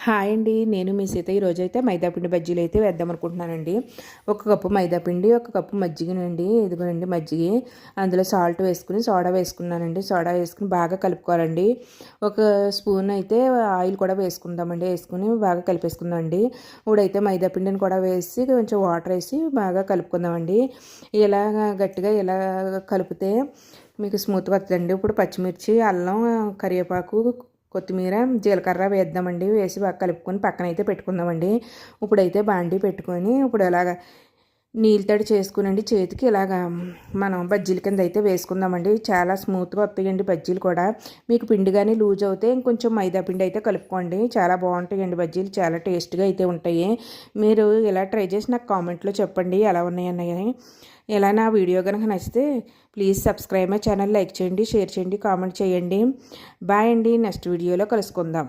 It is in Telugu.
హాయ్ అండి, నేను మీ సీత. ఈరోజైతే మైదాపిండి బజ్జీలు అయితే వేద్దాం అనుకుంటున్నానండి. ఒక కప్పు మైదాపిండి, ఒక కప్పు మజ్జిగనండి. ఇదిగోనండి మజ్జిగ. అందులో సాల్ట్ వేసుకుని సోడా వేసుకున్నానండి. సోడా వేసుకుని బాగా కలుపుకోవాలండి. ఒక స్పూన్ అయితే ఆయిల్ కూడా వేసుకుందామండి. వేసుకుని బాగా కలిపేసుకుందామండి. ఇప్పుడైతే మైదాపిండిని కూడా వేసి కొంచెం వాటర్ వేసి బాగా కలుపుకుందామండి. ఇలా గట్టిగా ఇలా కలిపితే మీకు స్మూత్గా వస్తుందండి. ఇప్పుడు పచ్చిమిర్చి, అల్లం, కరివేపాకు, కొత్తిమీర, జీలకర్ర వేద్దామండి. వేసి బాగా కలుపుకొని పక్కన అయితే పెట్టుకుందామండి. ఇప్పుడైతే బాండీ పెట్టుకొని ఇప్పుడు ఇలాగ నీళ్ళు తడి చేసుకునండి చేతికి ఇలాగా మనం బజ్జీల కింద అయితే వేసుకుందామండి. చాలా స్మూత్గా వస్తాయండి బజ్జీలు కూడా. మీకు పిండి కానీ లూజ్ అవుతే ఇంకొంచెం మైదా పిండి అయితే కలుపుకోండి. చాలా బాగుంటాయండి బజ్జీలు, చాలా టేస్ట్గా అయితే ఉంటాయి. మీరు ఇలా ట్రై చేసి నాకు కామెంట్లో చెప్పండి ఎలా ఉన్నాయన్నాయని. ఇలా నా వీడియో కనుక నచ్చితే please subscribe my channel, like చేయండి, షేర్ చేయండి, కామెంట్ చేయండి. బాయ్ అండి, నెక్స్ట్ వీడియోలో కలుసుకుందాం.